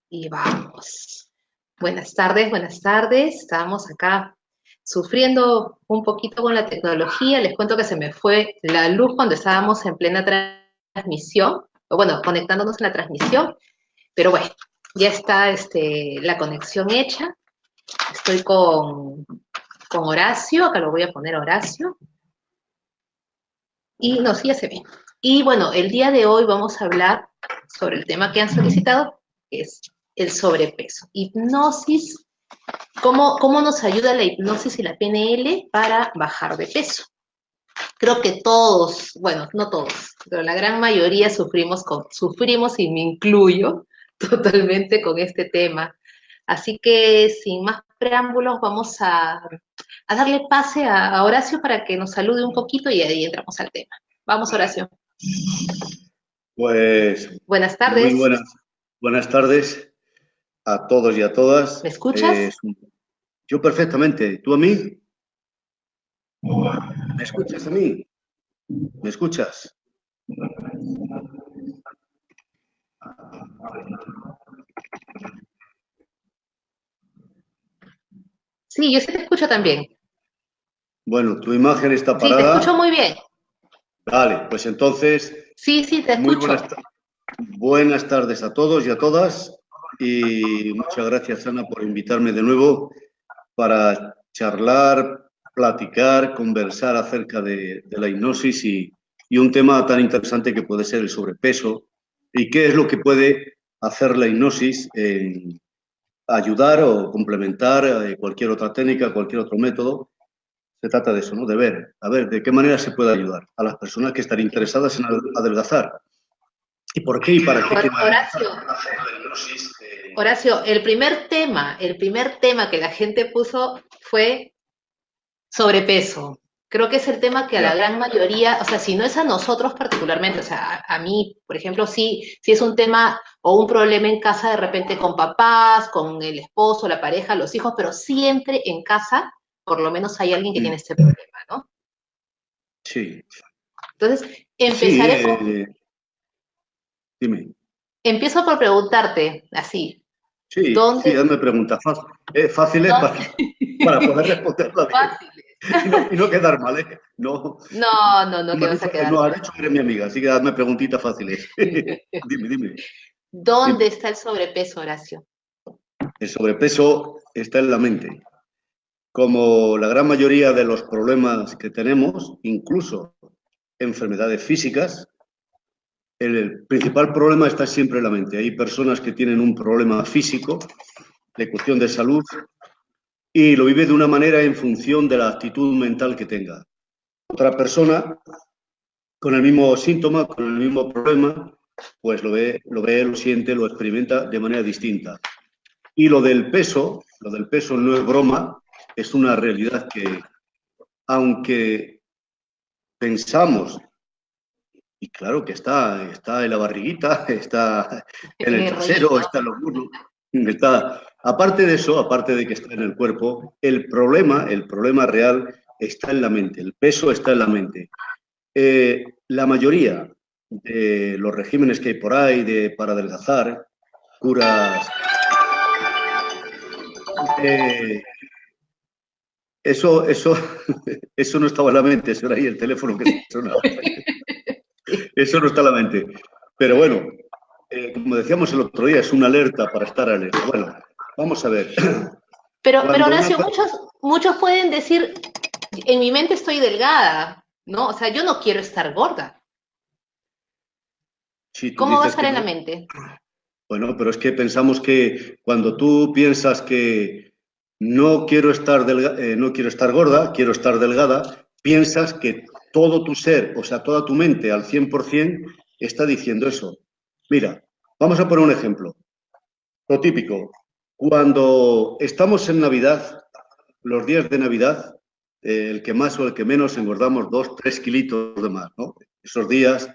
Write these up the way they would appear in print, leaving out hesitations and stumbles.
Y vamos. Buenas tardes, buenas tardes. Estábamos acá sufriendo un poquito con la tecnología. Les cuento que se me fue la luz cuando estábamos en plena transmisión, o bueno, conectándonos en la transmisión, pero bueno, ya está la conexión hecha. Estoy con Horacio, acá lo voy a poner Horacio. Y no, sí, ya se ve. Y bueno, el día de hoy vamos a hablar sobre el tema que han solicitado, que es el sobrepeso. Hipnosis, ¿cómo nos ayuda la hipnosis y la PNL para bajar de peso? Creo que todos, bueno, no todos, pero la gran mayoría sufrimos y me incluyo totalmente con este tema. Así que sin más preámbulos vamos a darle pase a Horacio para que nos salude un poquito y ahí entramos al tema. Vamos, Horacio. Pues Buenas muy tardes. buenas tardes a todos y a todas. ¿Me escuchas? Yo perfectamente. ¿Tú a mí? ¿Me escuchas a mí? ¿Me escuchas? Sí, yo sí te escucho también. Bueno, tu imagen está Sí, te escucho parada. muy bien. Vale, pues entonces, Sí, sí, te muy escucho. buenas tardes a todos y a todas. Y muchas gracias, Ana, por invitarme de nuevo para charlar, platicar, conversar acerca de la hipnosis y un tema tan interesante que puede ser el sobrepeso y qué es lo que puede hacer la hipnosis en ayudar o complementar cualquier otra técnica, cualquier otro método. Se trata de eso, ¿no? De ver, a ver, de qué manera se puede ayudar a las personas que están interesadas en adelgazar. ¿Y por qué y para qué quieren adelgazar? Horacio, Horacio, el primer tema que la gente puso fue sobrepeso. Creo que es el tema que a la Ya. gran mayoría, o sea, si no es a nosotros particularmente, o sea, a mí, por ejemplo, sí es un tema o un problema en casa de repente con papás, con el esposo, la pareja, los hijos, pero siempre en casa, por lo menos hay alguien que tiene Mm. este problema, ¿no? Sí, Entonces, sí, dime. empiezo por preguntarte, así, Sí, sí, ¿dónde? hazme preguntas fáciles para poder responderla bien Fáciles. y no quedar mal, ¿eh? No, No, no, no tú te me has vas a dicho, quedar no, has mal. dicho que eres mi amiga, así que hazme preguntitas fáciles. Dime, ¿Dónde dime. está el sobrepeso, Horacio? El sobrepeso está en la mente. Como la gran mayoría de los problemas que tenemos, incluso enfermedades físicas, el principal problema está siempre en la mente. Hay personas que tienen un problema físico de cuestión de salud y lo vive de una manera en función de la actitud mental que tenga. Otra persona con el mismo síntoma, con el mismo problema, pues lo siente, lo experimenta de manera distinta. Y lo del peso no es broma, es una realidad que, aunque pensamos, y claro que está en la barriguita, está en En el el trasero, rollito. está en los muslos, está, aparte de eso, aparte de que está en el cuerpo, el problema real está en la mente, el peso está en la mente. La mayoría de los regímenes que hay por ahí para adelgazar, curas, eh, eso, eso no estaba en la mente, eso era ahí el teléfono que sonaba. Eso no está en la mente. Pero bueno, como decíamos el otro día, es una alerta para estar alerta. Bueno, vamos a ver. Pero Cuando una... Horacio, muchos pueden decir, en mi mente estoy delgada, ¿no? O sea, yo no quiero estar gorda. Si tú ¿Cómo va a dices estar que en la no, mente? bueno, pero es que pensamos que cuando tú piensas que no quiero estar gorda, quiero estar delgada, piensas que todo tu ser, o sea, toda tu mente al 100% está diciendo eso. Mira, vamos a poner un ejemplo. Lo típico, cuando estamos en Navidad, los días de Navidad, el que más o el que menos engordamos 2, 3 kilitos de más, ¿no? Esos días,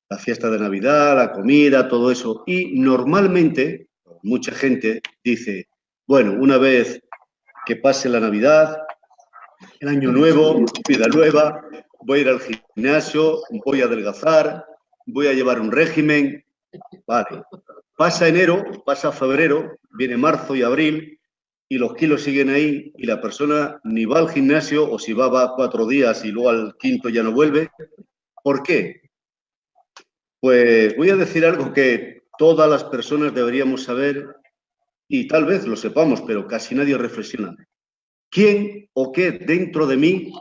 la fiesta de Navidad, la comida, todo eso. Y normalmente, mucha gente dice, bueno, una vez que pase la Navidad, el Año Nuevo, vida nueva, voy a ir al gimnasio, voy a adelgazar, voy a llevar un régimen, vale. Pasa enero, pasa febrero, viene marzo y abril y los kilos siguen ahí y la persona ni va al gimnasio o si va 4 días y luego al quinto ya no vuelve. ¿Por qué? Pues voy a decir algo que todas las personas deberíamos saber y tal vez lo sepamos, pero casi nadie reflexiona. ¿Quién o qué dentro de mí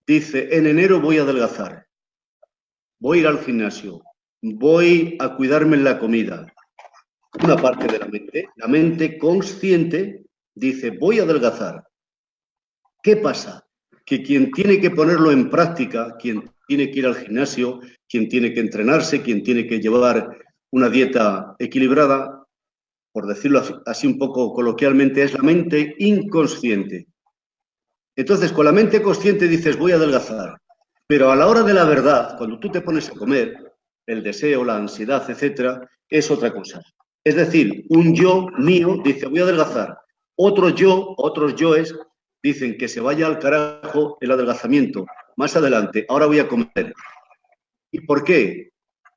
dice, en enero voy a adelgazar, voy a ir al gimnasio, voy a cuidarme en la comida? Una parte de la mente consciente, dice, voy a adelgazar. ¿Qué pasa? Que quien tiene que ponerlo en práctica, quien tiene que ir al gimnasio, quien tiene que entrenarse, quien tiene que llevar una dieta equilibrada, por decirlo así un poco coloquialmente, es la mente inconsciente. Entonces, con la mente consciente dices, voy a adelgazar. Pero a la hora de la verdad, cuando tú te pones a comer, el deseo, la ansiedad, etcétera, es otra cosa. Es decir, un yo mío dice, voy a adelgazar. Otro yo, otros yoes, dicen que se vaya al carajo el adelgazamiento. Más adelante, ahora voy a comer. ¿Y por qué?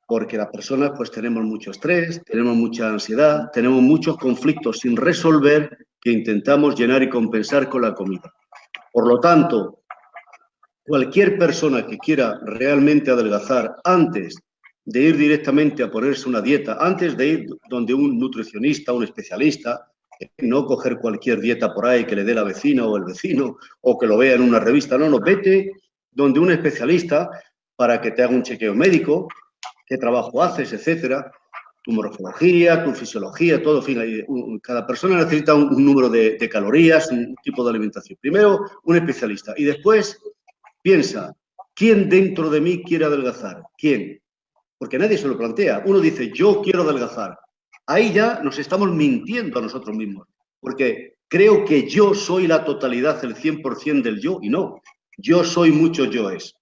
Porque las personas pues tenemos mucho estrés, tenemos mucha ansiedad, tenemos muchos conflictos sin resolver que intentamos llenar y compensar con la comida. Por lo tanto, cualquier persona que quiera realmente adelgazar antes de ir directamente a ponerse una dieta, antes de ir donde un nutricionista, un especialista, no coger cualquier dieta por ahí que le dé la vecina o el vecino o que lo vea en una revista, no, vete donde un especialista para que te haga un chequeo médico, qué trabajo haces, etcétera, tu morfología, tu fisiología, todo, en fin, cada persona necesita un número de calorías, un tipo de alimentación. Primero, un especialista y después piensa, ¿quién dentro de mí quiere adelgazar? ¿Quién? Porque nadie se lo plantea. Uno dice, yo quiero adelgazar. Ahí ya nos estamos mintiendo a nosotros mismos, porque creo que yo soy la totalidad, el 100% del yo, y no. Yo soy muchos yoes.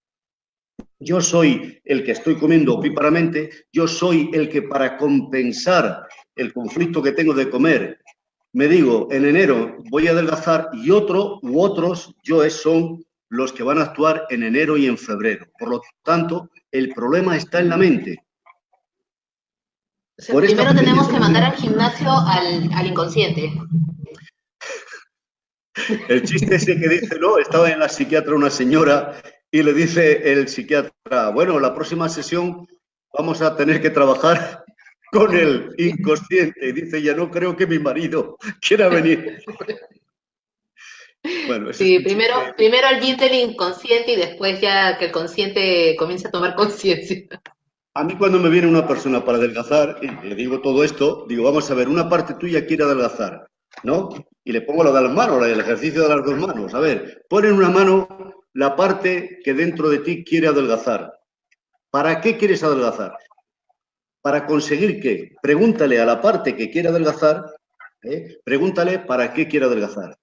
Yo soy el que estoy comiendo opíparamente, yo soy el que para compensar el conflicto que tengo de comer, me digo, en enero voy a adelgazar y otro u otros yoes son los que van a actuar en enero y en febrero. Por lo tanto, el problema está en la mente. O sea, primero tenemos que mandar al gimnasio al inconsciente. El chiste ese que dice, no, estaba en la psiquiatra una señora y le dice el psiquiatra, bueno, la próxima sesión vamos a tener que trabajar con el inconsciente. Y dice, ya no creo que mi marido quiera venir. Bueno, sí, primero el yin del inconsciente y después ya que el consciente comience a tomar conciencia. A mí cuando me viene una persona para adelgazar y le digo todo esto, digo, vamos a ver, una parte tuya quiere adelgazar, ¿no? Y le pongo lo de las manos, el ejercicio de las dos manos. A ver, pon en una mano la parte que dentro de ti quiere adelgazar. ¿Para qué quieres adelgazar? ¿Para conseguir qué? Pregúntale a la parte que quiere adelgazar, pregúntale para qué quiere adelgazar.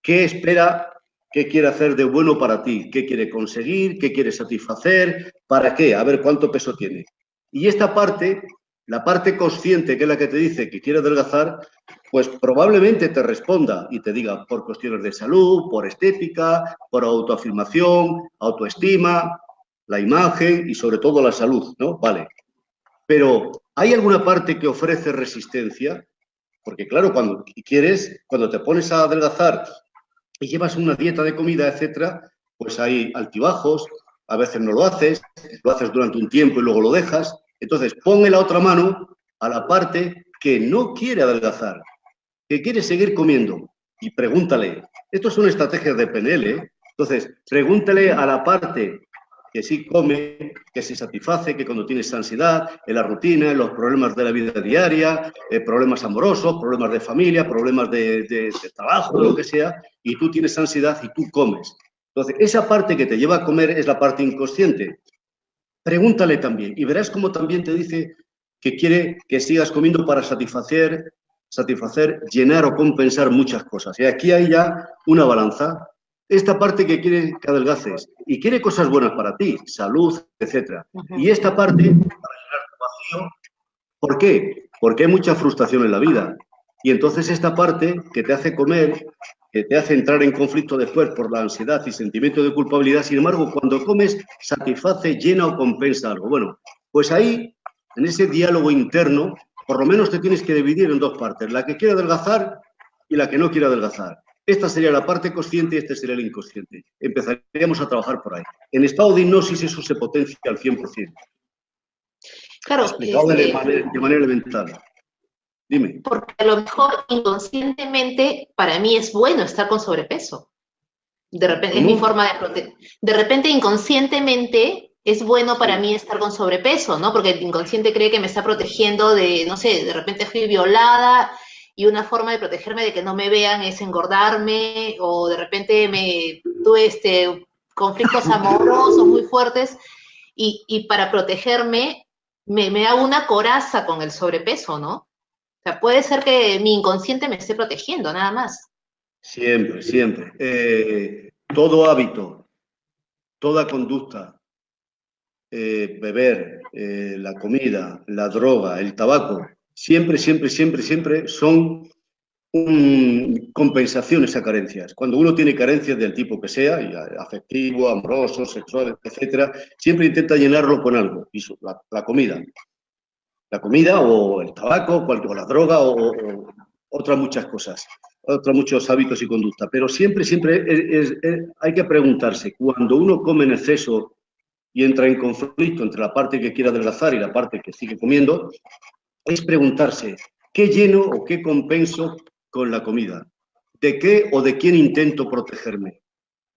¿Qué espera? ¿Qué quiere hacer de bueno para ti? ¿Qué quiere conseguir? ¿Qué quiere satisfacer? ¿Para qué? A ver cuánto peso tiene. Y esta parte, la parte consciente, que es la que te dice que quiere adelgazar, pues probablemente te responda y te diga por cuestiones de salud, por estética, por autoafirmación, autoestima, la imagen y sobre todo la salud, ¿no? Vale. Pero, ¿hay alguna parte que ofrece resistencia? Porque claro, cuando te pones a adelgazar y llevas una dieta de comida, etcétera, pues hay altibajos, a veces no lo haces durante un tiempo y luego lo dejas. Entonces, ponle la otra mano a la parte que no quiere adelgazar, que quiere seguir comiendo y pregúntale. Esto es una estrategia de PNL, ¿eh? Entonces, pregúntale a la parte que sí come, que se satisface, que cuando tienes ansiedad, en la rutina, en los problemas de la vida diaria, problemas amorosos, problemas de familia, problemas de trabajo, lo que sea, y tú tienes ansiedad y tú comes. Entonces, esa parte que te lleva a comer es la parte inconsciente. Pregúntale también y verás cómo también te dice que quiere que sigas comiendo para satisfacer, llenar o compensar muchas cosas. Y aquí hay ya una balanza. Esta parte que quiere que adelgaces y quiere cosas buenas para ti, salud, etcétera. Y esta parte para llenar tu vacío. ¿Por qué? Porque hay mucha frustración en la vida. Y entonces esta parte que te hace comer, que te hace entrar en conflicto después por la ansiedad y sentimiento de culpabilidad, sin embargo, cuando comes, satisface, llena o compensa algo. Bueno, pues ahí, en ese diálogo interno, Por lo menos te tienes que dividir en dos partes, la que quiere adelgazar y la que no quiere adelgazar. Esta sería la parte consciente y este sería el inconsciente. Empezaríamos a trabajar por ahí. En estado de hipnosis eso se potencia al 100%. Claro, Explicado de manera elemental. Dime. porque a lo mejor inconscientemente para mí es bueno estar con sobrepeso. De repente, es mi ¿Cómo? forma de proteger. De repente, inconscientemente, es bueno para mí estar con sobrepeso, ¿no? Porque el inconsciente cree que me está protegiendo de, no sé, de repente fui violada y una forma de protegerme de que no me vean es engordarme, o de repente me tuve conflictos amorosos muy fuertes y para protegerme me hago una coraza con el sobrepeso, ¿no? O sea, puede ser que mi inconsciente me esté protegiendo, nada más. Siempre, siempre. Todo hábito, toda conducta, beber, la comida, la droga, el tabaco, siempre, siempre, siempre, siempre son compensaciones a carencias. Cuando uno tiene carencias del tipo que sea, afectivo, amoroso, sexual, etcétera, siempre intenta llenarlo con algo. Y la comida. La comida o el tabaco, o la droga o otras muchas cosas, otros muchos hábitos y conducta. Pero siempre, siempre hay que preguntarse, cuando uno come en exceso y entra en conflicto entre la parte que quiere adelgazar y la parte que sigue comiendo, es preguntarse, ¿qué lleno o qué compenso con la comida? ¿De qué o de quién intento protegerme?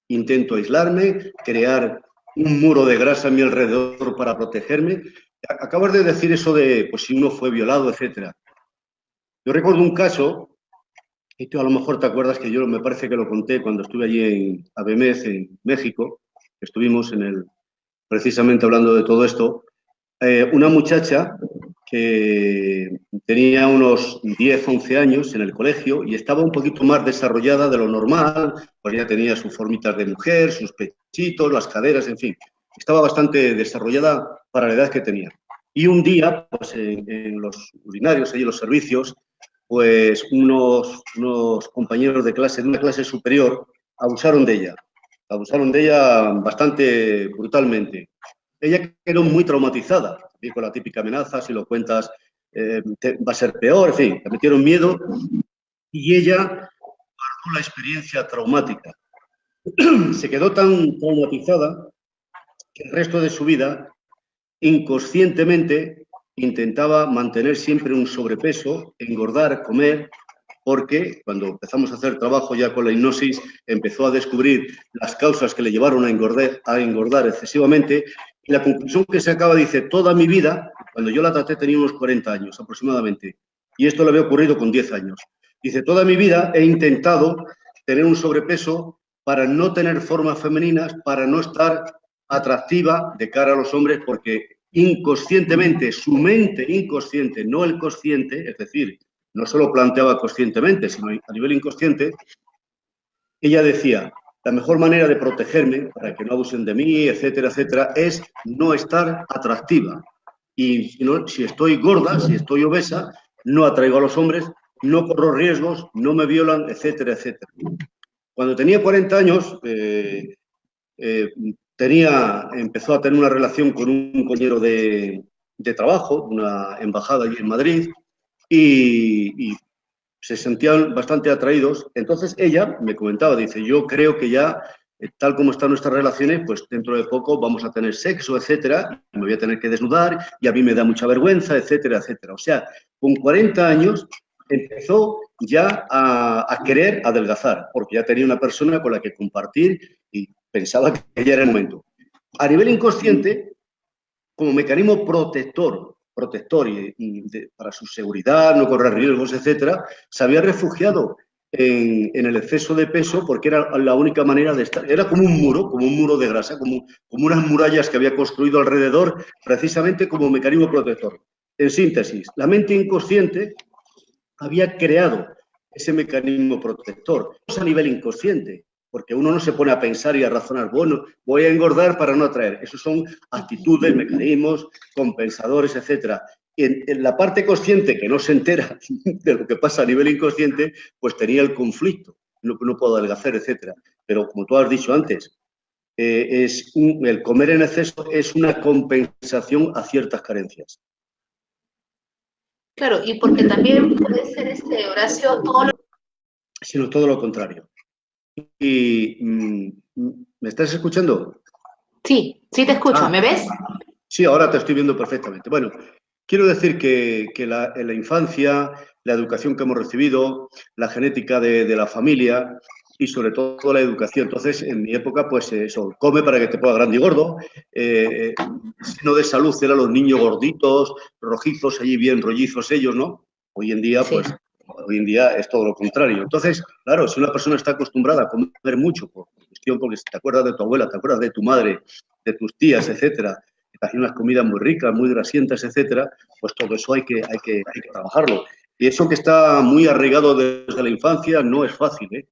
¿Intento aislarme, crear un muro de grasa a mi alrededor para protegerme? Acabas de decir eso de, pues si uno fue violado, etcétera. Yo recuerdo un caso, y tú a lo mejor te acuerdas que yo me parece que lo conté cuando estuve allí en ABMEZ, en México, que estuvimos precisamente hablando de todo esto, una muchacha que tenía unos 10, 11 años en el colegio y estaba un poquito más desarrollada de lo normal, pues ya tenía sus formitas de mujer, sus pechitos, las caderas, en fin, estaba bastante desarrollada para la edad que tenía. Y un día, pues en los urinarios, allí en los servicios, pues unos compañeros de clase, de una clase superior, abusaron de ella bastante brutalmente. Ella quedó muy traumatizada, y con la típica amenaza, si lo cuentas va a ser peor, en fin, le metieron miedo y ella guardó la experiencia traumática. Se quedó tan traumatizada que el resto de su vida, inconscientemente, intentaba mantener siempre un sobrepeso, engordar, comer, porque cuando empezamos a hacer trabajo ya con la hipnosis, empezó a descubrir las causas que le llevaron a engordar excesivamente, y la conclusión que se acaba dice, toda mi vida, cuando yo la traté tenía unos 40 años aproximadamente, y esto le había ocurrido con 10 años. Dice, toda mi vida he intentado tener un sobrepeso para no tener formas femeninas, para no estar atractiva de cara a los hombres, porque inconscientemente, su mente inconsciente, no el consciente, es decir, no solo planteaba conscientemente, sino a nivel inconsciente, ella decía, la mejor manera de protegerme, para que no abusen de mí, etcétera, etcétera, es no estar atractiva. Y si estoy gorda, si estoy obesa, no atraigo a los hombres, no corro riesgos, no me violan, etcétera, etcétera. Cuando tenía 40 años, empezó a tener una relación con un compañero de trabajo, una embajada allí en Madrid, y se sentían bastante atraídos. Entonces ella me comentaba, dice, yo creo que ya, tal como están nuestras relaciones, pues dentro de poco vamos a tener sexo, etcétera, y me voy a tener que desnudar, y a mí me da mucha vergüenza, etcétera, etcétera. O sea, con 40 años empezó ya a querer adelgazar, porque ya tenía una persona con la que compartir y pensaba que ya era el momento. A nivel inconsciente, como mecanismo protector para su seguridad, no correr riesgos, etcétera, se había refugiado en el exceso de peso porque era la única manera de estar. Era como un muro de grasa, como unas murallas que había construido alrededor, precisamente como mecanismo protector. En síntesis, la mente inconsciente había creado ese mecanismo protector a nivel inconsciente, porque uno no se pone a pensar y a razonar, bueno, voy a engordar para no atraer. Eso son actitudes, mecanismos, compensadores, etcétera. En la parte consciente, que no se entera de lo que pasa a nivel inconsciente, pues tenía el conflicto, no puedo adelgazar, etcétera. Pero como tú has dicho antes, el comer en exceso es una compensación a ciertas carencias. Claro, y porque también puede ser, Horacio, todo lo... Sino todo lo contrario. Y, ¿me estás escuchando? Sí, sí te escucho, Ah, ¿me ves? sí, ahora te estoy viendo perfectamente. Bueno, quiero decir que en la infancia, la educación que hemos recibido, la genética de la familia y sobre todo la educación. Entonces, en mi época, pues eso, come para que te ponga grande y gordo. Signo de salud eran los niños gorditos, rojizos, allí bien rollizos ellos, ¿no? Hoy en día, Sí. pues, hoy en día es todo lo contrario. Entonces, claro, si una persona está acostumbrada a comer mucho, por cuestión, porque te acuerdas de tu abuela, te acuerdas de tu madre, de tus tías, etcétera, que hacían unas comidas muy ricas, muy grasientas, etcétera, pues todo eso hay que trabajarlo. Y eso que está muy arraigado desde la infancia no es fácil, ¿eh?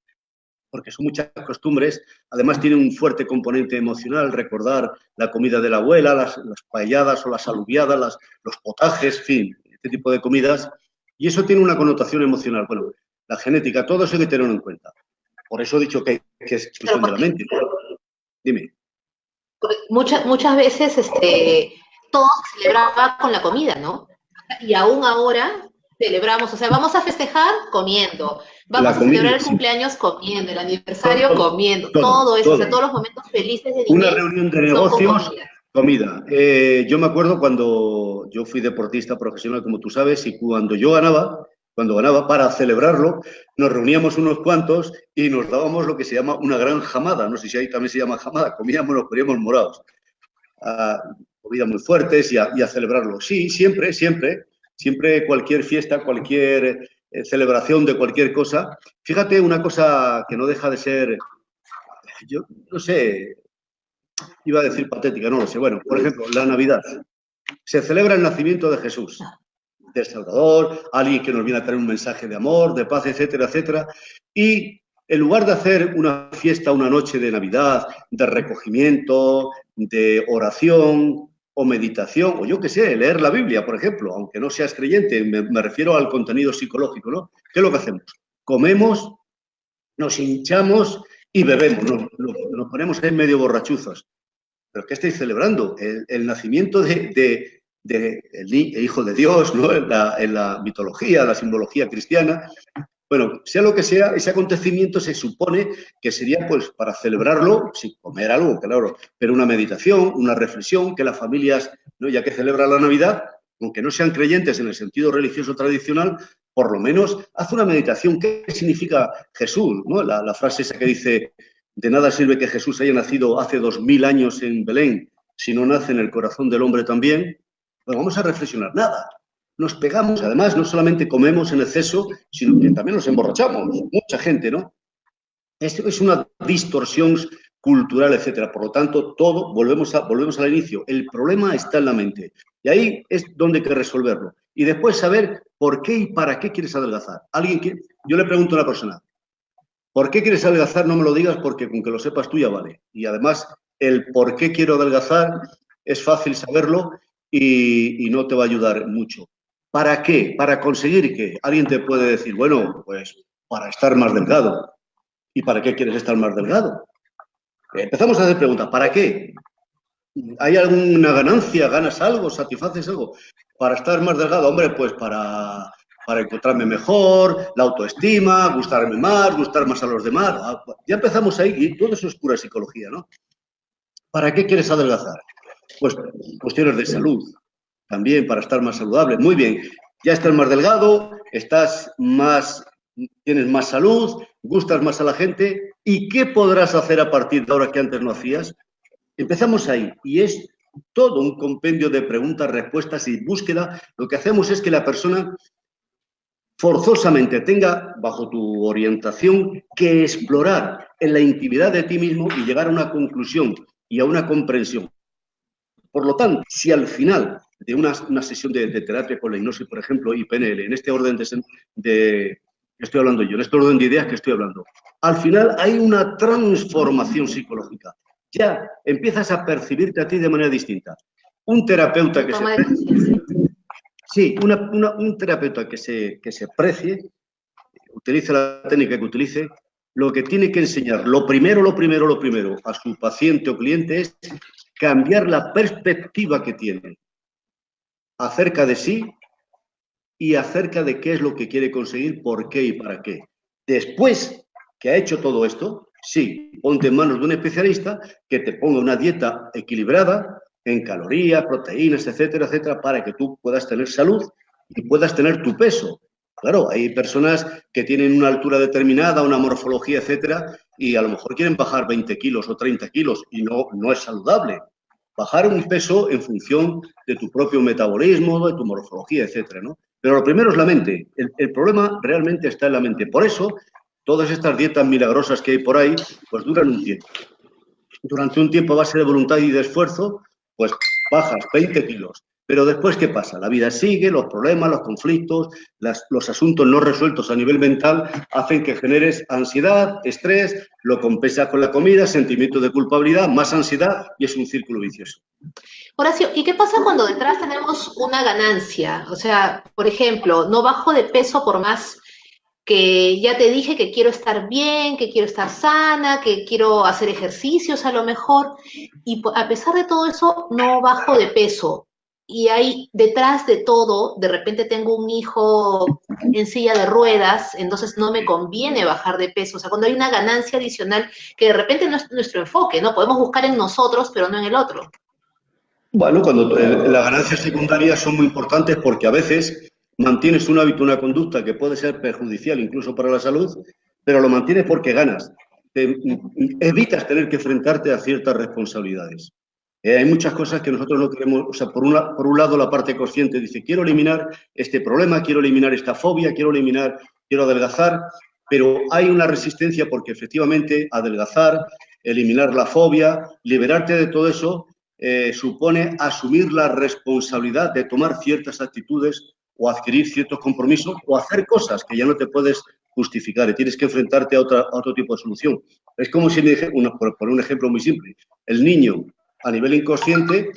Porque son muchas costumbres, además tiene un fuerte componente emocional, recordar la comida de la abuela, las paelladas o las alubiadas, los potajes, en fin, este tipo de comidas, y eso tiene una connotación emocional. Bueno, la genética, todo eso hay que tenerlo en cuenta. Por eso he dicho que es Claro, cuestión de la mente. Dime. porque muchas veces todo se celebraba con la comida, ¿no? Y aún ahora celebramos, o sea, vamos a festejar comiendo, La vamos a comida, celebrar el sí, cumpleaños comiendo, el aniversario todo, comiendo, todo, todo eso, o sea, todo. todos los momentos felices de Una niñez reunión de son con negocios, comida. comida. Yo me acuerdo cuando yo fui deportista profesional, como tú sabes, y cuando ganaba, para celebrarlo, nos reuníamos unos cuantos y nos dábamos lo que se llama una gran jamada. No sé si ahí también se llama jamada. Comíamos, nos poníamos morados. A comidas muy fuertes y a celebrarlo. Sí, siempre, siempre, siempre cualquier fiesta, cualquier celebración de cualquier cosa. Fíjate una cosa que no deja de ser, yo no sé, iba a decir patética, no lo sé. Bueno, por ejemplo, la Navidad. Se celebra el nacimiento de Jesús, del Salvador, alguien que nos viene a traer un mensaje de amor, de paz, etcétera, etcétera. Y en lugar de hacer una fiesta, una noche de Navidad, de recogimiento, de oración o meditación, o yo qué sé, leer la Biblia, por ejemplo, aunque no seas creyente, me refiero al contenido psicológico, ¿no? ¿Qué es lo que hacemos? Comemos, nos hinchamos y bebemos, nos ponemos ahí medio borrachuzos. ¿Pero qué estáis celebrando? El nacimiento de el hijo de Dios, ¿no? En la mitología, la simbología cristiana. Bueno, sea lo que sea, ese acontecimiento se supone que sería pues para celebrarlo, sin comer algo, claro, pero una meditación, una reflexión, que las familias, ¿no? Ya que celebran la Navidad, aunque no sean creyentes en el sentido religioso tradicional, por lo menos haz una meditación. ¿Qué significa Jesús? ¿No? La frase esa que dice, de nada sirve que Jesús haya nacido hace 2000 años en Belén, si no nace en el corazón del hombre también. Pues vamos a reflexionar. Nada, nos pegamos, además no solamente comemos en exceso, sino que también nos emborrachamos, mucha gente, ¿no? Esto es una distorsión cultural, etcétera. Por lo tanto, todo, volvemos al inicio, el problema está en la mente. Y ahí es donde hay que resolverlo. Y después saber por qué y para qué quieres adelgazar. Yo le pregunto a una persona, ¿por qué quieres adelgazar? No me lo digas porque con que lo sepas tú ya vale. Y además, el por qué quiero adelgazar es fácil saberlo y no te va a ayudar mucho. ¿Para qué? ¿Para conseguir qué? Alguien te puede decir, bueno, pues para estar más delgado. ¿Y para qué quieres estar más delgado? Empezamos a hacer preguntas. ¿Para qué? ¿Hay alguna ganancia? ¿Ganas algo? ¿Satisfaces algo? Para estar más delgado, hombre, pues para encontrarme mejor, la autoestima, gustarme más, gustar más a los demás. Ya empezamos ahí y todo eso es pura psicología, ¿no? ¿Para qué quieres adelgazar? Pues cuestiones de salud, también para estar más saludable. Muy bien, ya estás más delgado, tienes más salud, gustas más a la gente. ¿Y qué podrás hacer a partir de ahora que antes no hacías? Empezamos ahí y es todo un compendio de preguntas, respuestas y búsqueda. Lo que hacemos es que la persona forzosamente tenga, bajo tu orientación, que explorar en la intimidad de ti mismo y llegar a una conclusión y a una comprensión. Por lo tanto, si al final de una sesión de terapia con la hipnosis, por ejemplo, y PNL, en este orden que estoy hablando yo, en este orden de ideas que estoy hablando, al final hay una transformación psicológica. Ya empiezas a percibirte a ti de manera distinta. Un terapeuta que se... Toma de conciencia. Sí, un terapeuta que se precie, utilice la técnica que utilice, lo que tiene que enseñar, lo primero a su paciente o cliente es cambiar la perspectiva que tiene acerca de sí y acerca de qué es lo que quiere conseguir, por qué y para qué. Después que ha hecho todo esto, sí, ponte en manos de un especialista que te ponga una dieta equilibrada en calorías, proteínas, etcétera, etcétera, para que tú puedas tener salud y puedas tener tu peso. Claro, hay personas que tienen una altura determinada, una morfología, etcétera, y a lo mejor quieren bajar 20 kilos o 30 kilos y no es saludable. Bajar un peso en función de tu propio metabolismo, de tu morfología, etcétera, ¿no? Pero lo primero es la mente. El problema realmente está en la mente. Por eso, todas estas dietas milagrosas que hay por ahí, pues duran un tiempo. Durante un tiempo a base de voluntad y de esfuerzo, pues bajas 20 kilos. Pero después, ¿qué pasa? La vida sigue, los problemas, los conflictos, los asuntos no resueltos a nivel mental hacen que generes ansiedad, estrés, lo compensas con la comida, sentimiento de culpabilidad, más ansiedad y es un círculo vicioso. Horacio, ¿y qué pasa cuando detrás tenemos una ganancia? O sea, por ejemplo, no bajo de peso por más que ya te dije que quiero estar bien, que quiero estar sana, que quiero hacer ejercicios a lo mejor, y a pesar de todo eso no bajo de peso. Y ahí detrás de todo, de repente tengo un hijo en silla de ruedas, entonces no me conviene bajar de peso. O sea, cuando hay una ganancia adicional que de repente no es nuestro enfoque, ¿no? Podemos buscar en nosotros, pero no en el otro. Bueno, cuando las ganancias secundarias son muy importantes porque a veces mantienes un hábito, una conducta que puede ser perjudicial incluso para la salud, pero lo mantienes porque ganas. Evitas tener que enfrentarte a ciertas responsabilidades. Hay muchas cosas que nosotros no queremos, o sea, por un lado la parte consciente dice, quiero eliminar este problema, quiero eliminar esta fobia, quiero adelgazar, pero hay una resistencia porque efectivamente adelgazar, eliminar la fobia, liberarte de todo eso, supone asumir la responsabilidad de tomar ciertas actitudes o adquirir ciertos compromisos o hacer cosas que ya no te puedes justificar y tienes que enfrentarte a otro tipo de solución. Es como si, por un ejemplo muy simple, el niño a nivel inconsciente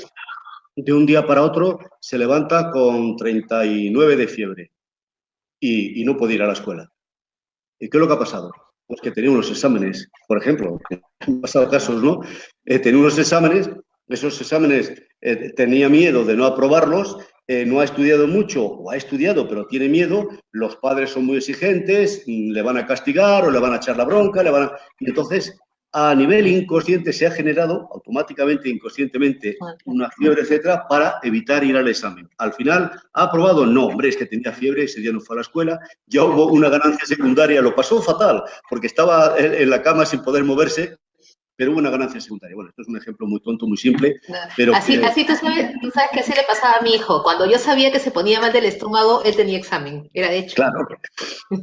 de un día para otro se levanta con 39 de fiebre y no puede ir a la escuela. ¿Y qué es lo que ha pasado? Pues que tenía unos exámenes, por ejemplo, han pasado casos, ¿no? Tenía unos exámenes, esos exámenes tenía miedo de no aprobarlos, no ha estudiado mucho o ha estudiado pero tiene miedo, los padres son muy exigentes, le van a castigar o le van a echar la bronca, y entonces a nivel inconsciente se ha generado automáticamente, inconscientemente, una fiebre, etcétera, para evitar ir al examen. Al final, ¿ha aprobado? No, hombre, es que tenía fiebre, ese día no fue a la escuela, ya hubo una ganancia secundaria, lo pasó fatal, porque estaba en la cama sin poder moverse, pero hubo una ganancia secundaria. Bueno, esto es un ejemplo muy tonto, muy simple, pero así, así tú sabes que así le pasaba a mi hijo. Cuando yo sabía que se ponía mal del estómago, él tenía examen, era de hecho. Claro,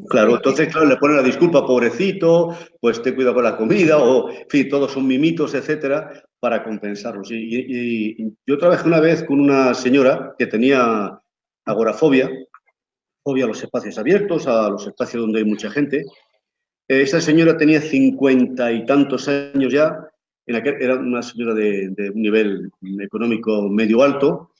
claro, entonces claro, le ponen la disculpa, pobrecito, pues te cuida con la comida, o en fin, todos son mimitos, etcétera, para compensarlos. Y yo trabajé una vez con una señora que tenía agorafobia, fobia a los espacios abiertos, a los espacios donde hay mucha gente. Esa señora tenía 50 y tantos años ya, era una señora de un nivel económico medio alto.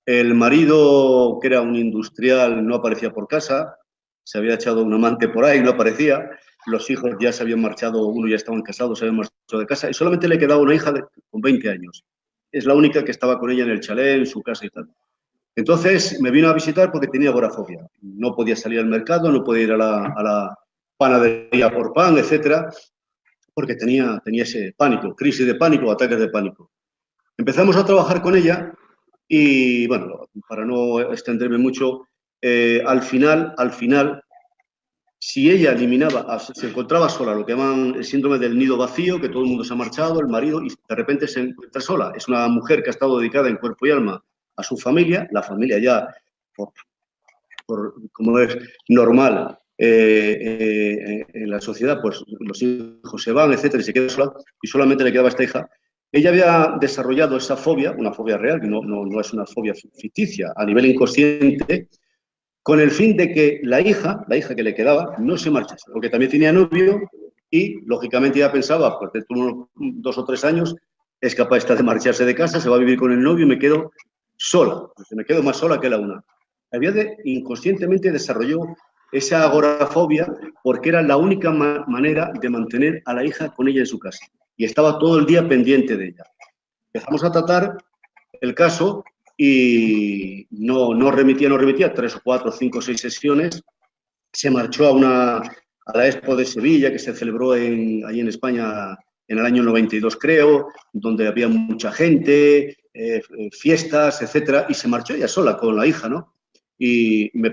El marido, que era un industrial, no aparecía por casa, se había echado un amante por ahí, no aparecía. Los hijos ya se habían marchado, uno ya estaban casados, se habían marchado de casa, y solamente le quedaba una hija con 20 años. Es la única que estaba con ella en el chalet, en su casa y tal. Entonces me vino a visitar porque tenía agorafobia. No podía salir al mercado, no podía ir a la panadería por pan, etcétera, porque tenía ese pánico, crisis de pánico, ataques de pánico. Empezamos a trabajar con ella y, bueno, para no extenderme mucho, al final, si ella eliminaba, se encontraba sola, lo que llaman el síndrome del nido vacío, que todo el mundo se ha marchado, el marido, y de repente se encuentra sola. Es una mujer que ha estado dedicada en cuerpo y alma a su familia, la familia ya, como es normal en la sociedad, pues los hijos se van, etcétera, y se queda sola, y solamente le quedaba esta hija. Ella había desarrollado esa fobia, una fobia real, que no es una fobia ficticia, a nivel inconsciente, con el fin de que la hija que le quedaba, no se marchase, porque también tenía novio y, lógicamente, ya pensaba, pues dentro de unos 2 o 3 años, es capaz de marcharse de casa, se va a vivir con el novio y me quedo sola, me quedo más sola que la una. Inconscientemente desarrolló esa agorafobia porque era la única manera de mantener a la hija con ella en su casa y estaba todo el día pendiente de ella. Empezamos a tratar el caso y no remitía, 3 o 4, 5 o 6 sesiones. Se marchó a la Expo de Sevilla, que se celebró allí en España en el año 92, creo, donde había mucha gente, fiestas, etcétera, y se marchó ella sola con la hija, ¿no? Y me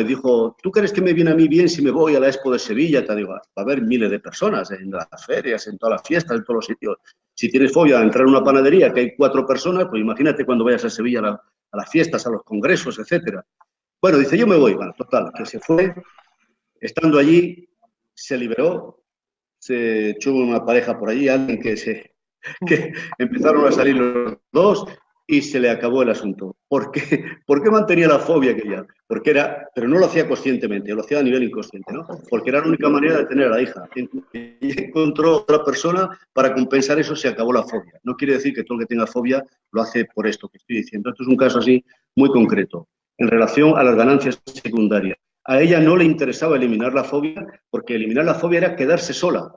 dijo, ¿tú crees que me viene a mí bien si me voy a la Expo de Sevilla? Te digo, va a haber miles de personas en las ferias, en todas las fiestas, en todos los sitios. Si tienes fobia a entrar en una panadería que hay 4 personas, pues imagínate cuando vayas a Sevilla a las fiestas, a los congresos, etcétera. Bueno, dice, yo me voy. Bueno, total, que se fue. Estando allí, se liberó, se echó una pareja por allí, alguien que empezaron a salir los dos y se le acabó el asunto. ¿Por qué? ¿Por qué mantenía la fobia aquella? Porque pero no lo hacía conscientemente, lo hacía a nivel inconsciente, ¿no? Porque era la única manera de tener a la hija. Y encontró otra persona para compensar eso, se acabó la fobia. No quiere decir que todo el que tenga fobia lo hace por esto que estoy diciendo. Esto es un caso así muy concreto, en relación a las ganancias secundarias. A ella no le interesaba eliminar la fobia, porque eliminar la fobia era quedarse sola.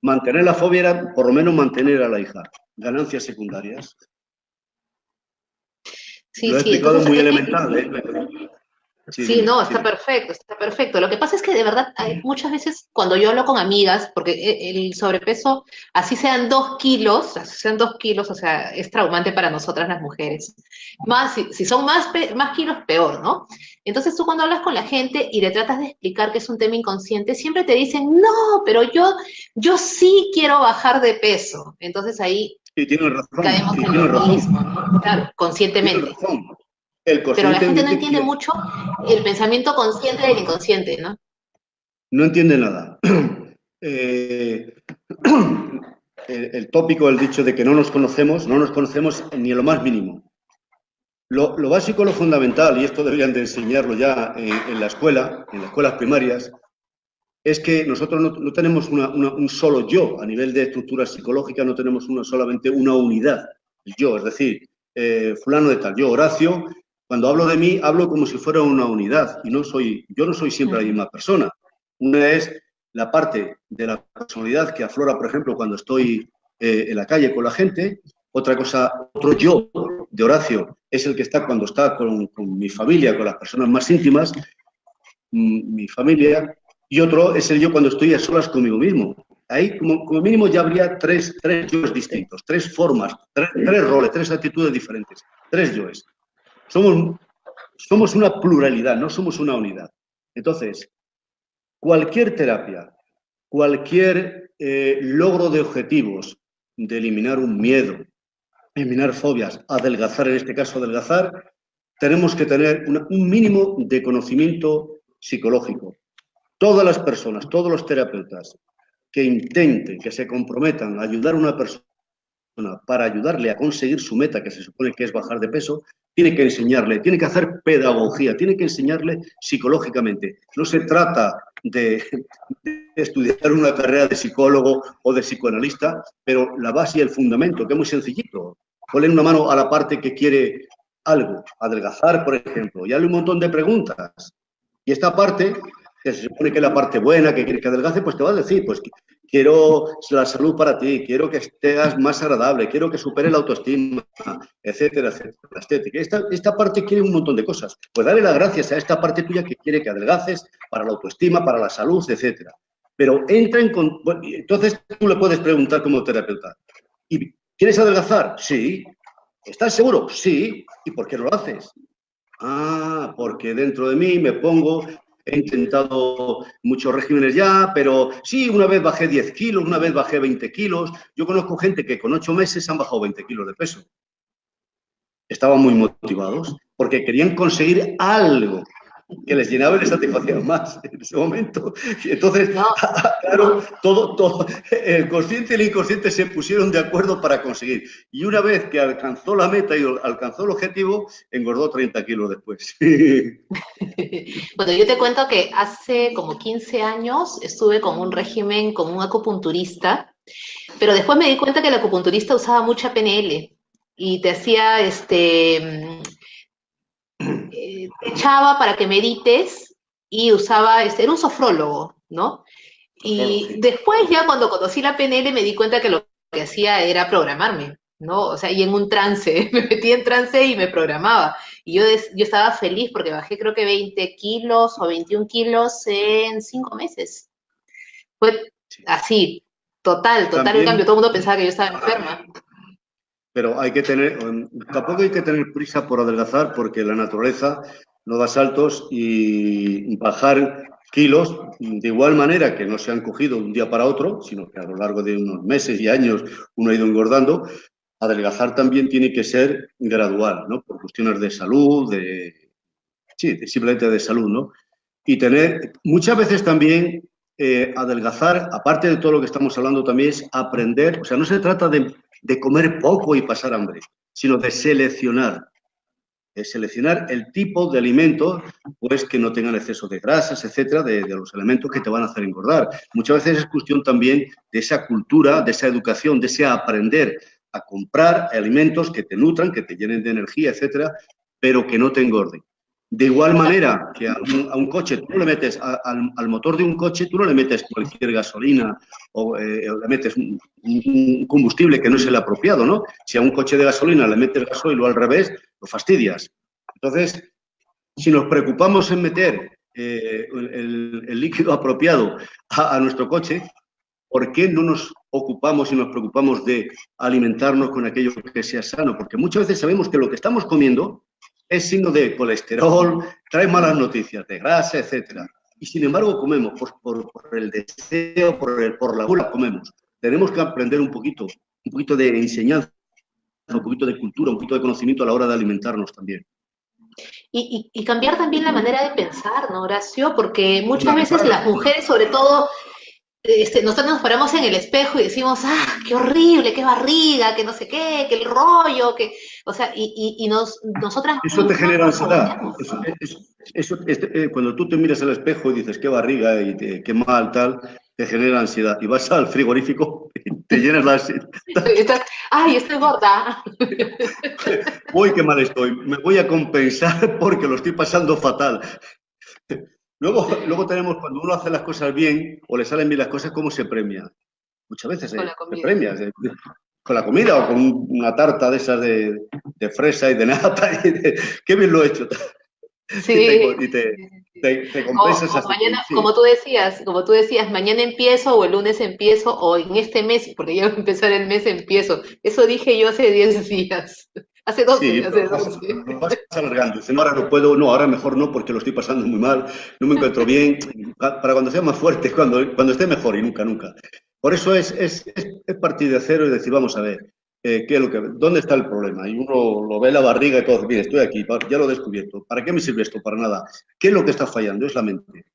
Mantener la fobia era, por lo menos, mantener a la hija. Ganancias secundarias. Sí, Lo he sí, explicado entonces, muy elemental, ¿eh? Sí, sí, dime, no, está dime. perfecto, está perfecto. Lo que pasa es que de verdad hay muchas veces cuando yo hablo con amigas, porque el sobrepeso, así sean 2 kilos, o sea, es traumante para nosotras las mujeres. Más, si son más kilos, peor, ¿no? Entonces tú cuando hablas con la gente y le tratas de explicar que es un tema inconsciente, siempre te dicen, no, pero yo sí quiero bajar de peso. Entonces ahí Y tienes razón, caemos y en lo tienes razón, mismo, ¿no? Claro, tienes conscientemente. razón. El Pero la consciente gente no admite entiende que mucho el pensamiento consciente del inconsciente, ¿no? no entiende nada. Eh, el tópico, el dicho de que no nos conocemos ni en lo más mínimo. Lo básico, lo fundamental, y esto deberían de enseñarlo ya en la escuela, en las escuelas primarias, es que nosotros no tenemos un solo yo. A nivel de estructura psicológica no tenemos solamente una unidad, el yo, es decir, fulano de tal, yo, Horacio, cuando hablo de mí, hablo como si fuera una unidad, y yo no soy siempre la misma persona. Una es la parte de la personalidad que aflora, por ejemplo, cuando estoy en la calle con la gente. Otra cosa, otro yo de Horacio es el que está cuando está con mi familia, con las personas más íntimas, mi familia, y otro es el yo cuando estoy a solas conmigo mismo. Ahí, como mínimo, ya habría tres yoes distintos, 3 formas, 3 roles, 3 actitudes diferentes, 3 yoes. Somos una pluralidad, no somos una unidad. Entonces, cualquier terapia, cualquier logro de objetivos, de eliminar un miedo, eliminar fobias, adelgazar, en este caso adelgazar, tenemos que tener un mínimo de conocimiento psicológico. Todas las personas, todos los terapeutas que intenten, que se comprometan a ayudar a una persona para ayudarle a conseguir su meta, que se supone que es bajar de peso, tiene que enseñarle, tiene que hacer pedagogía, tiene que enseñarle psicológicamente. No se trata de estudiar una carrera de psicólogo o de psicoanalista, pero la base y el fundamento, que es muy sencillito. Ponle una mano a la parte que quiere algo, adelgazar, por ejemplo, y hazle un montón de preguntas. Y esta parte, que se supone que es la parte buena, que quiere que adelgace, pues te va a decir, pues quiero la salud para ti, quiero que estés más agradable, quiero que supere la autoestima, etcétera, etcétera, la estética. Esta parte quiere un montón de cosas. Pues dale las gracias a esta parte tuya que quiere que adelgaces para la autoestima, para la salud, etcétera. Pero entra en... Bueno, entonces tú le puedes preguntar como terapeuta, ¿y quieres adelgazar? Sí. ¿Estás seguro? Sí. ¿Y por qué no lo haces? Ah, porque dentro de mí me pongo, he intentado muchos regímenes ya, pero sí, una vez bajé 10 kilos, una vez bajé 20 kilos. Yo conozco gente que con 8 meses han bajado 20 kilos de peso. Estaban muy motivados porque querían conseguir algo que les llenaba y les satisfacía más en ese momento. Y entonces, No, claro, todo, el consciente y el inconsciente se pusieron de acuerdo para conseguir. Y una vez que alcanzó la meta y alcanzó el objetivo, engordó 30 kilos después. bueno, yo te cuento que hace como 15 años estuve con un régimen con un acupunturista, pero después me di cuenta que el acupunturista usaba mucha PNL y te hacía, te echaba para que medites y usaba, era un sofrólogo, ¿no? Sofrolo, Y sí. después ya cuando conocí la PNL me di cuenta que lo que hacía era programarme. ¿no? O sea, y en un trance, me metí en trance y me programaba. Y yo estaba feliz porque bajé creo que 20 kilos o 21 kilos en 5 meses. Fue Sí. así, total el cambio. También, Todo el mundo pensaba que yo estaba enferma. pero hay que tener, tampoco hay que tener prisa por adelgazar porque la naturaleza no da saltos y bajar kilos de igual manera que no se han cogido de un día para otro, sino que a lo largo de unos meses y años uno ha ido engordando. Adelgazar también tiene que ser gradual, ¿no? Por cuestiones de salud, sí, simplemente de salud, ¿no? Y tener, muchas veces también adelgazar, aparte de todo lo que estamos hablando, también es aprender, o sea, no se trata de comer poco y pasar hambre, sino de seleccionar el tipo de alimentos, pues que no tengan exceso de grasas, etcétera, de los elementos que te van a hacer engordar. Muchas veces es cuestión también de esa cultura, de esa educación, de ese aprender a comprar alimentos que te nutran, que te llenen de energía, etcétera, pero que no te engorden. De igual manera que a un coche, tú no le metes al motor de un coche, tú no le metes cualquier gasolina o le metes un combustible que no es el apropiado, ¿no? Si a un coche de gasolina le metes gasoil o al revés, lo fastidias. Entonces, si nos preocupamos en meter el líquido apropiado a nuestro coche, ¿por qué no nos ocupamos y nos preocupamos de alimentarnos con aquello que sea sano? Porque muchas veces sabemos que lo que estamos comiendo es signo de colesterol, trae malas noticias de grasa, etcétera. Y sin embargo comemos, pues por el deseo, por la gula comemos. Tenemos que aprender un poquito de enseñanza, un poquito de cultura, un poquito de conocimiento a la hora de alimentarnos también. Y cambiar también la manera de pensar, ¿no, Horacio? Porque muchas veces Fundamental. las mujeres, sobre todo, nosotros nos paramos en el espejo y decimos, ah, qué horrible, qué barriga, que no sé qué, que el rollo, que, o sea, nosotras Eso te mismas genera nos ansiedad. saboteamos. Cuando tú te miras al espejo y dices qué barriga y qué mal, tal, te genera ansiedad. Y vas al frigorífico y te llenas la ansiedad. Estás, ay, estoy gorda. Uy, qué mal estoy. Me voy a compensar porque lo estoy pasando fatal. Luego tenemos, cuando uno hace las cosas bien o le salen bien las cosas, ¿cómo se premia? Muchas veces Con la te comida. premias con la comida o con una tarta de esas de fresa y de nata. Qué bien lo he hecho. Y te, Sí, y te, sí, sí, sí. te compensas así. Mañana, Sí, como tú decías, mañana empiezo o el lunes empiezo o en este mes, porque ya va a empezar el mes, empiezo. Eso dije yo hace 10 días, hace sí, 12, pero hace 12. lo vas alargando. Dice, no, ahora no puedo, no, ahora mejor no, porque lo estoy pasando muy mal, no me encuentro bien. Para cuando sea más fuerte, cuando esté mejor y nunca, nunca. Por eso es partir de cero y decir, vamos a ver, ¿qué es dónde está el problema? Y uno lo ve en la barriga y todo, mire, estoy aquí, ya lo he descubierto. ¿Para qué me sirve esto? Para nada. ¿Qué es lo que está fallando? Es la mente.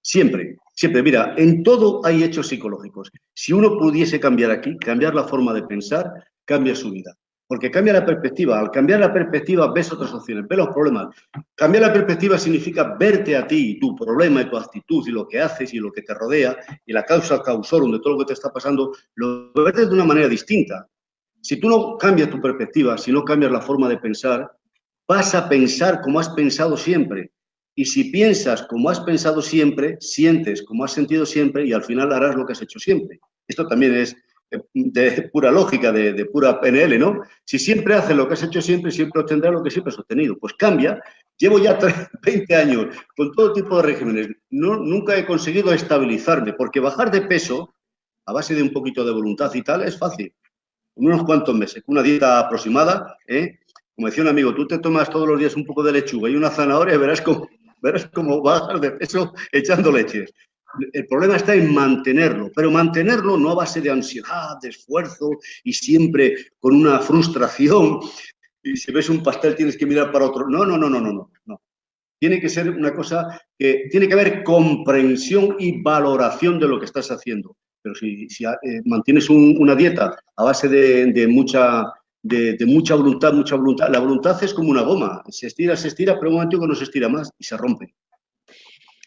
Siempre, siempre. Mira, en todo hay hechos psicológicos. Si uno pudiese cambiar aquí, cambiar la forma de pensar, cambia su vida. Porque cambia la perspectiva. Al cambiar la perspectiva, ves otras opciones, ves los problemas. Cambiar la perspectiva significa verte a ti, tu problema y tu actitud y lo que haces y lo que te rodea y la causa causorum de todo lo que te está pasando, lo ves de una manera distinta. Si tú no cambias tu perspectiva, si no cambias la forma de pensar, vas a pensar como has pensado siempre. Y si piensas como has pensado siempre, sientes como has sentido siempre y al final harás lo que has hecho siempre. Esto también es de pura lógica, de pura PNL, ¿no? Si siempre haces lo que has hecho siempre, siempre obtendrás lo que siempre has obtenido. Pues cambia. Llevo ya 20 años con todo tipo de regímenes. No, nunca he conseguido estabilizarme, porque bajar de peso a base de un poquito de voluntad y tal es fácil. En unos cuantos meses, con una dieta aproximada, ¿eh? Como decía un amigo, tú te tomas todos los días un poco de lechuga y una zanahoria y verás cómo bajas de peso echando leche. El problema está en mantenerlo, pero mantenerlo no a base de ansiedad, de esfuerzo y siempre con una frustración. Y si ves un pastel tienes que mirar para otro. No, no, no, no, no, no. No. Tiene que ser una cosa que tiene que haber comprensión y valoración de lo que estás haciendo. Pero si mantienes una dieta a base de mucha voluntad, la voluntad es como una goma. Se estira, pero un momento que no se estira más y se rompe.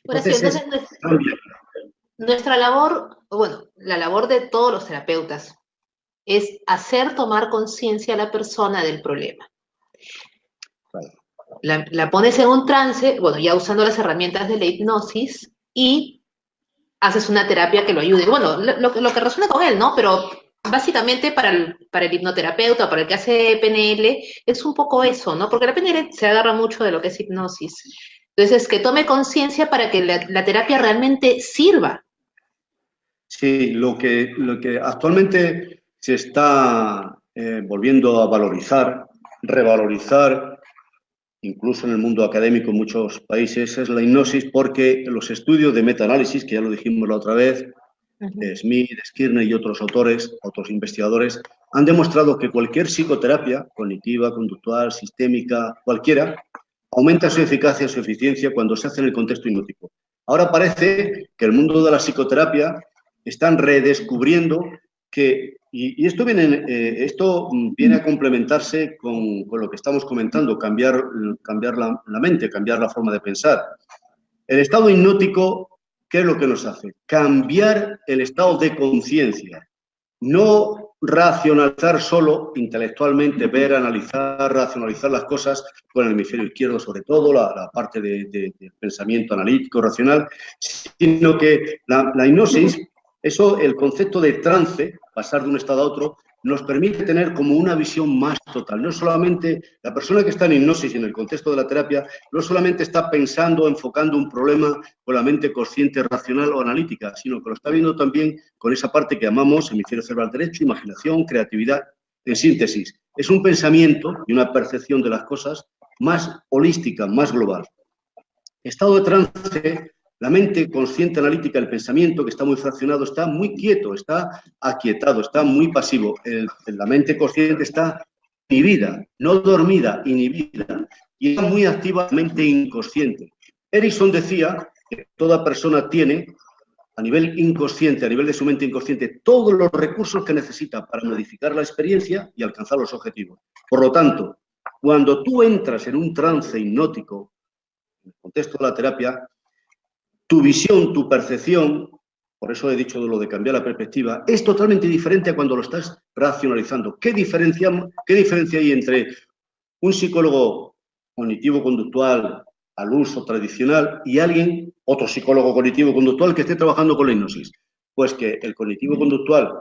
Ahora sí, Entonces es entonces nuestra labor, bueno, la labor de todos los terapeutas es hacer tomar conciencia a la persona del problema. La pones en un trance, bueno, ya usando las herramientas de la hipnosis y haces una terapia que lo ayude. Bueno, lo que resuene con él, ¿no? Pero básicamente para el hipnoterapeuta, para el que hace PNL, es un poco eso, ¿no? Porque la PNL se agarra mucho de lo que es hipnosis. Entonces, que tome conciencia para que la terapia realmente sirva. Sí, lo que actualmente se está volviendo a valorizar, revalorizar, incluso en el mundo académico en muchos países, es la hipnosis, porque los estudios de metaanálisis, que ya lo dijimos la otra vez, Smith, Skirner y otros autores, otros investigadores, han demostrado que cualquier psicoterapia, cognitiva, conductual, sistémica, cualquiera, aumenta su eficacia, su eficiencia cuando se hace en el contexto hipnótico. Ahora parece que el mundo de la psicoterapia están redescubriendo que, y esto viene a complementarse con lo que estamos comentando, cambiar la mente, cambiar la forma de pensar. El estado hipnótico, ¿qué es lo que nos hace? Cambiar el estado de conciencia, no racionalizar solo intelectualmente, ver, analizar, racionalizar las cosas con el hemisferio izquierdo, sobre todo la parte del pensamiento analítico, racional, sino que la hipnosis, eso, el concepto de trance, pasar de un estado a otro, nos permite tener como una visión más total. No solamente la persona que está en hipnosis en el contexto de la terapia, no solamente está pensando, enfocando un problema con la mente consciente, racional o analítica, sino que lo está viendo también con esa parte que llamamos hemisferio cerebral derecho, imaginación, creatividad. En síntesis, es un pensamiento y una percepción de las cosas más holística, más global. Estado de trance, la mente consciente analítica, el pensamiento que está muy fraccionado, está muy quieto, está aquietado, está muy pasivo. La mente consciente está inhibida, no dormida, inhibida, y está muy activa la mente inconsciente. Erickson decía que toda persona tiene, a nivel inconsciente, a nivel de su mente inconsciente, todos los recursos que necesita para modificar la experiencia y alcanzar los objetivos. Por lo tanto, cuando tú entras en un trance hipnótico, en el contexto de la terapia, tu visión, tu percepción, por eso he dicho lo de cambiar la perspectiva, es totalmente diferente a cuando lo estás racionalizando. ¿Qué diferencia hay entre un psicólogo cognitivo-conductual al uso tradicional y alguien, otro psicólogo cognitivo-conductual que esté trabajando con la hipnosis? Pues que el cognitivo-conductual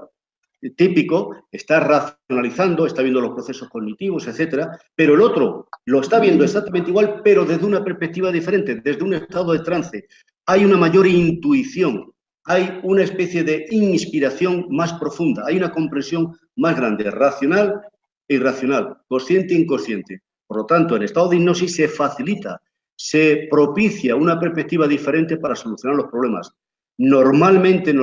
típico está racionalizando, está viendo los procesos cognitivos, etcétera, pero el otro lo está viendo exactamente igual, pero desde una perspectiva diferente, desde un estado de trance. Hay una mayor intuición, hay una especie de inspiración más profunda, hay una comprensión más grande, racional e irracional, consciente e inconsciente. Por lo tanto, en estado de hipnosis se facilita, se propicia una perspectiva diferente para solucionar los problemas. Normalmente,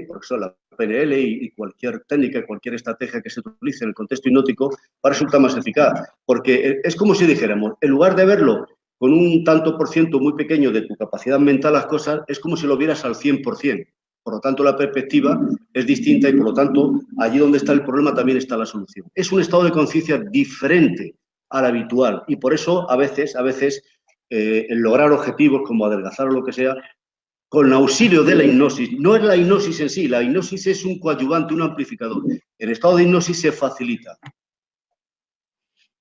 por eso la PNL y cualquier técnica, cualquier estrategia que se utilice en el contexto hipnótico va a resultar más eficaz, porque es como si dijéramos, en lugar de verlo con un tanto por ciento muy pequeño de tu capacidad mental las cosas, es como si lo vieras al 100%. Por lo tanto, la perspectiva es distinta y, por lo tanto, allí donde está el problema también está la solución. Es un estado de conciencia diferente al habitual y por eso a veces el lograr objetivos como adelgazar o lo que sea, con auxilio de la hipnosis, no es la hipnosis en sí, la hipnosis es un coadyuvante, un amplificador. El estado de hipnosis se facilita.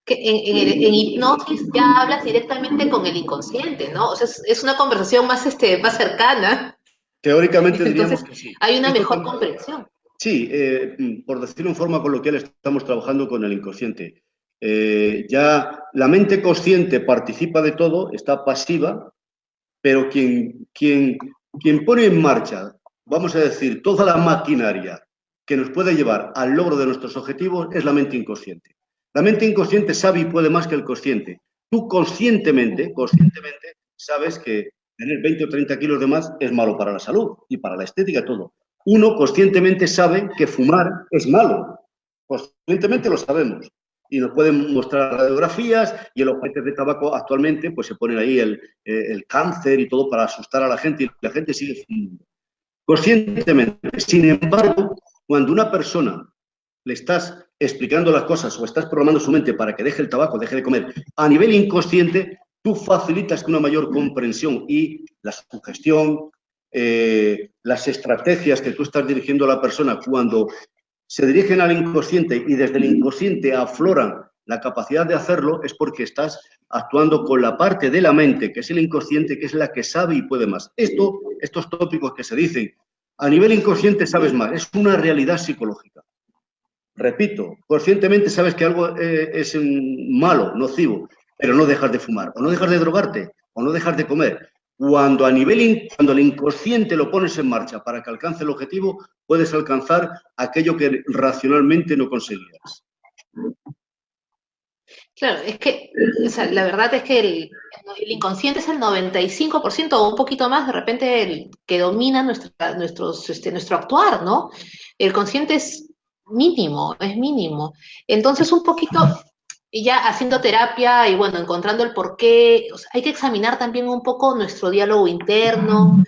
Que en hipnosis ya hablas directamente con el inconsciente, ¿no? O sea, es una conversación más cercana. Teóricamente diríamos Entonces, que sí. hay una Esto mejor comprensión. sí, por decirlo en forma coloquial, estamos trabajando con el inconsciente. Ya la mente consciente participa de todo, está pasiva, pero quien pone en marcha, vamos a decir, toda la maquinaria que nos puede llevar al logro de nuestros objetivos es la mente inconsciente. La mente inconsciente sabe y puede más que el consciente. Tú conscientemente sabes que tener 20 o 30 kilos de más es malo para la salud y para la estética, todo. Uno conscientemente sabe que fumar es malo. Conscientemente lo sabemos. Y nos pueden mostrar radiografías y en los paquetes de tabaco actualmente pues se ponen ahí el cáncer y todo para asustar a la gente y la gente sigue fumando. Conscientemente. Sin embargo, cuando una persona le estás explicando las cosas o estás programando su mente para que deje el tabaco, deje de comer, a nivel inconsciente, tú facilitas una mayor comprensión y la sugestión, las estrategias que tú estás dirigiendo a la persona cuando se dirigen al inconsciente y desde el inconsciente afloran la capacidad de hacerlo, es porque estás actuando con la parte de la mente, que es el inconsciente, que es la que sabe y puede más. Estos tópicos que se dicen, a nivel inconsciente sabes más, es una realidad psicológica. repito, conscientemente sabes que algo es malo, nocivo, pero no dejas de fumar, o no dejas de drogarte, o no dejas de comer. Cuando cuando el inconsciente lo pones en marcha para que alcance el objetivo, puedes alcanzar aquello que racionalmente no conseguías. Claro, es que, o sea, la verdad es que el inconsciente es el 95% o un poquito más, de repente, el que domina nuestro actuar, ¿no? El consciente es mínimo, es mínimo. Entonces, un poquito, y ya haciendo terapia y bueno, encontrando el porqué, o sea, hay que examinar también un poco nuestro diálogo interno,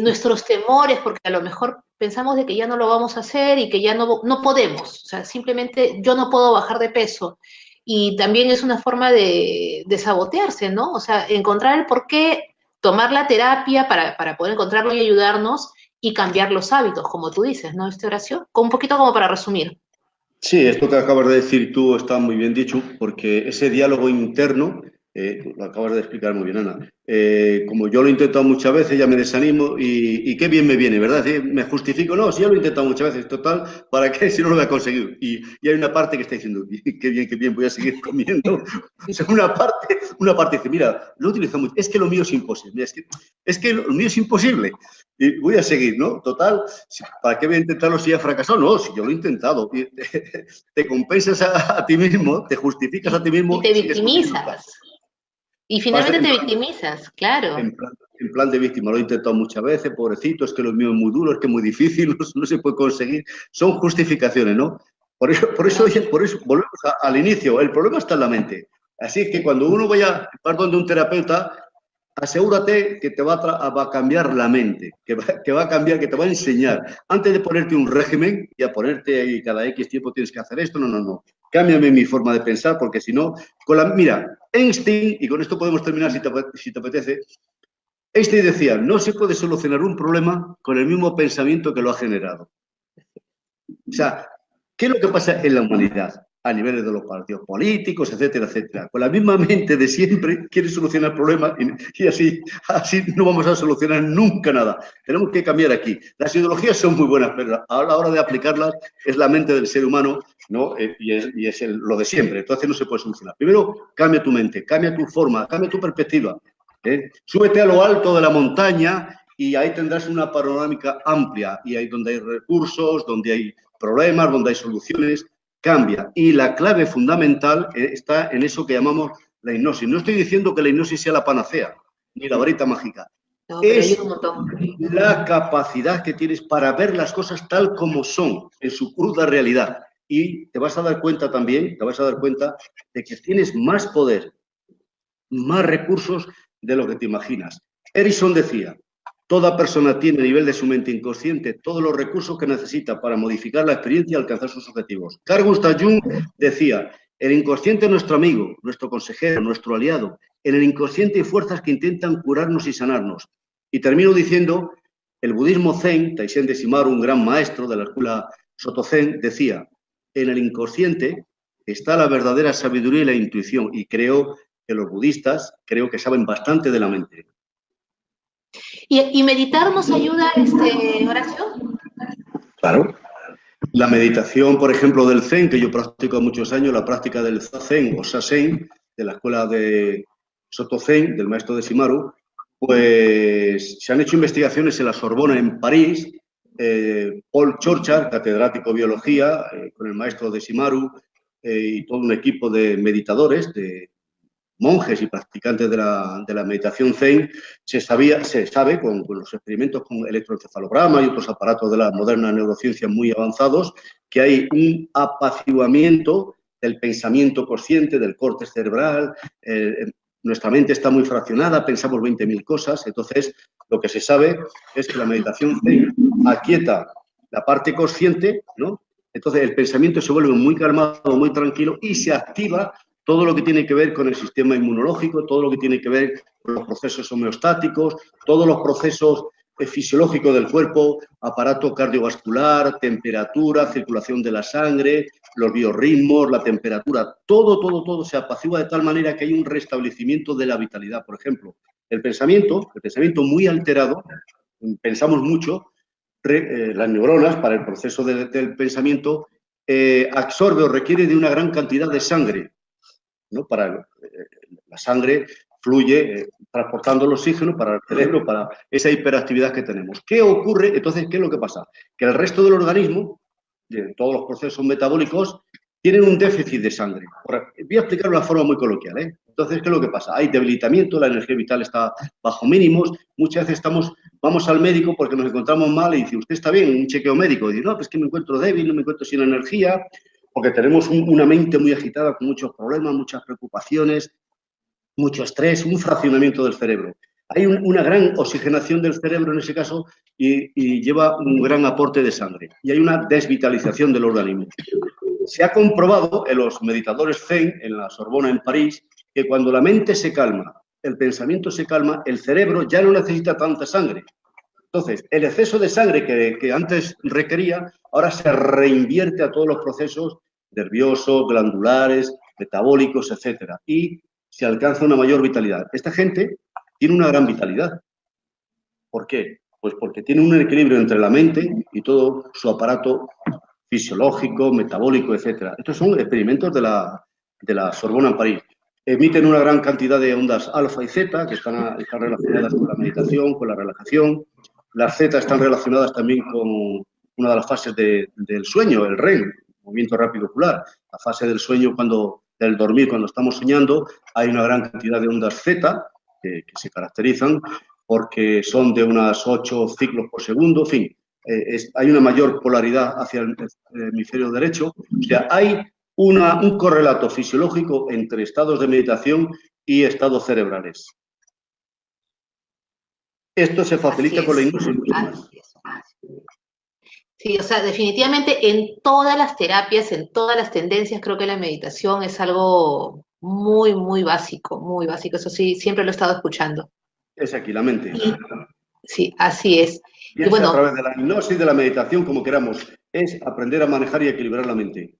nuestros temores, porque a lo mejor pensamos de que ya no lo vamos a hacer y que ya no podemos, o sea, simplemente yo no puedo bajar de peso. Y también es una forma de sabotearse, ¿no? O sea, encontrar el por qué, tomar la terapia para poder encontrarlo y ayudarnos y cambiar los hábitos, como tú dices, ¿no? Esta oración, con un poquito como para resumir. Sí, esto que acabas de decir tú está muy bien dicho, porque ese diálogo interno, lo acabas de explicar muy bien, Ana. Como yo lo he intentado muchas veces, ya me desanimo y qué bien me viene, ¿verdad? Sí, me justifico, no, si ya lo he intentado muchas veces, total, ¿para qué si no lo voy a conseguir? Y hay una parte que está diciendo, qué bien, voy a seguir comiendo. O sea, una parte dice, mira, lo utilizo mucho, es que lo mío es imposible, mira, es que lo mío es imposible. Y voy a seguir, ¿no? Total, ¿para qué voy a intentarlo si ya he fracasado? No, si yo lo he intentado. Te compensas a ti mismo, te justificas a ti Y mismo te y sigues comiendo. victimizas. Y Pasa finalmente te victimizas, claro. en plan de víctima, lo he intentado muchas veces, pobrecito, es que lo mío es muy duro, es que es muy difícil, no se puede conseguir. Son justificaciones, ¿no? Por eso volvemos al inicio, el problema está en la mente. Así es que cuando uno vaya donde un terapeuta, asegúrate que te va a cambiar la mente, que va a cambiar, que te va a enseñar. Antes de ponerte un régimen y a ponerte ahí cada X tiempo tienes que hacer esto, no. Cámbiame mi forma de pensar porque si no, mira, Einstein, y con esto podemos terminar si te apetece, Einstein decía, no se puede solucionar un problema con el mismo pensamiento que lo ha generado. O sea, ¿qué es lo que pasa en la humanidad? A niveles de los partidos políticos, etcétera, etcétera. Con la misma mente de siempre quiere solucionar problemas y así no vamos a solucionar nunca nada. Tenemos que cambiar aquí. Las ideologías son muy buenas, pero a la hora de aplicarlas es la mente del ser humano, ¿no? Y es lo de siempre. Entonces no se puede solucionar. Primero, cambia tu mente, cambia tu forma, cambia tu perspectiva. Súbete a lo alto de la montaña y ahí tendrás una panorámica amplia y ahí donde hay recursos, donde hay problemas, donde hay soluciones, cambia. Y la clave fundamental está en eso que llamamos la hipnosis. No estoy diciendo que la hipnosis sea la panacea, ni la varita mágica. No, pero ayuda Es un montón. la capacidad que tienes para ver las cosas tal como son, en su cruda realidad. Y te vas a dar cuenta también, de que tienes más poder, más recursos de lo que te imaginas. Erickson decía, toda persona tiene a nivel de su mente inconsciente todos los recursos que necesita para modificar la experiencia y alcanzar sus objetivos. Carl Gustav Jung decía, el inconsciente es nuestro amigo, nuestro consejero, nuestro aliado. En el inconsciente hay fuerzas que intentan curarnos y sanarnos. Y termino diciendo, el budismo zen, Taishen de Shimaru, un gran maestro de la escuela Soto Zen, decía, en el inconsciente está la verdadera sabiduría y la intuición. Y creo que los budistas saben bastante de la mente. ¿Y meditar nos ayuda, Horacio? Claro. La meditación, por ejemplo, del Zen, que yo practico muchos años, la práctica del Zazen o Sazen, de la escuela de Soto Zen, del maestro de Shimaru, pues se han hecho investigaciones en la Sorbona, en París. Paul Chorchard, catedrático de biología, con el maestro de Shimaru y todo un equipo de meditadores, de monjes y practicantes de la meditación Zen, se sabe con los experimentos con electroencefalograma y otros aparatos de la moderna neurociencia muy avanzados, que hay un apaciguamiento del pensamiento consciente, del córtex cerebral. Nuestra mente está muy fraccionada, pensamos 20.000 cosas. Entonces, lo que se sabe es que la meditación Zen aquieta la parte consciente, ¿no? Entonces, el pensamiento se vuelve muy calmado, muy tranquilo y se activa todo lo que tiene que ver con el sistema inmunológico, todo lo que tiene que ver con los procesos homeostáticos, todos los procesos fisiológicos del cuerpo, aparato cardiovascular, temperatura, circulación de la sangre, los biorritmos, la temperatura, todo se apacigua de tal manera que hay un restablecimiento de la vitalidad. Por ejemplo, el pensamiento muy alterado, pensamos mucho, las neuronas para el proceso del pensamiento absorbe o requiere de una gran cantidad de sangre, ¿no? La sangre fluye transportando el oxígeno para el cerebro, para esa hiperactividad que tenemos. ¿Qué ocurre? Entonces, ¿qué es lo que pasa? Que el resto del organismo, de todos los procesos metabólicos, tienen un déficit de sangre. Voy a explicarlo de una forma muy coloquial, ¿eh? Entonces, ¿qué es lo que pasa? Hay debilitamiento, la energía vital está bajo mínimos, muchas veces vamos al médico porque nos encontramos mal y dice, ¿usted está bien? Un chequeo médico. Y dice, no, pues que me encuentro débil, no me encuentro sin energía, porque tenemos una mente muy agitada con muchos problemas, muchas preocupaciones, mucho estrés, un fraccionamiento del cerebro. Hay una gran oxigenación del cerebro en ese caso y lleva un gran aporte de sangre. Y hay una desvitalización del organismo. Se ha comprobado en los meditadores Zen, en la Sorbona, en París, que cuando la mente se calma, el pensamiento se calma, el cerebro ya no necesita tanta sangre. Entonces, el exceso de sangre que antes requería, ahora se reinvierte a todos los procesos nerviosos, glandulares, metabólicos, etcétera, y se alcanza una mayor vitalidad. Esta gente tiene una gran vitalidad. ¿Por qué? Pues porque tiene un equilibrio entre la mente y todo su aparato fisiológico, metabólico, etcétera. Estos son experimentos de la Sorbona en París. Emiten una gran cantidad de ondas alfa y zeta que están relacionadas con la meditación, con la relajación. Las zeta están relacionadas también con una de las fases del sueño, el REM, movimiento rápido ocular. La fase del sueño, del dormir, cuando estamos soñando, hay una gran cantidad de ondas zeta que se caracterizan porque son de unas 8 ciclos por segundo, en fin, hay una mayor polaridad hacia el hemisferio derecho. O sea, hay un correlato fisiológico entre estados de meditación y estados cerebrales. Esto se facilita con la hipnosis mucho más. Sí, o sea, definitivamente en todas las terapias, en todas las tendencias, creo que la meditación es algo muy, muy básico, muy básico. Eso sí, siempre lo he estado escuchando. Es aquí la mente. Sí, así es. Y bueno, a través de la hipnosis, de la meditación, como queramos, es aprender a manejar y equilibrar la mente.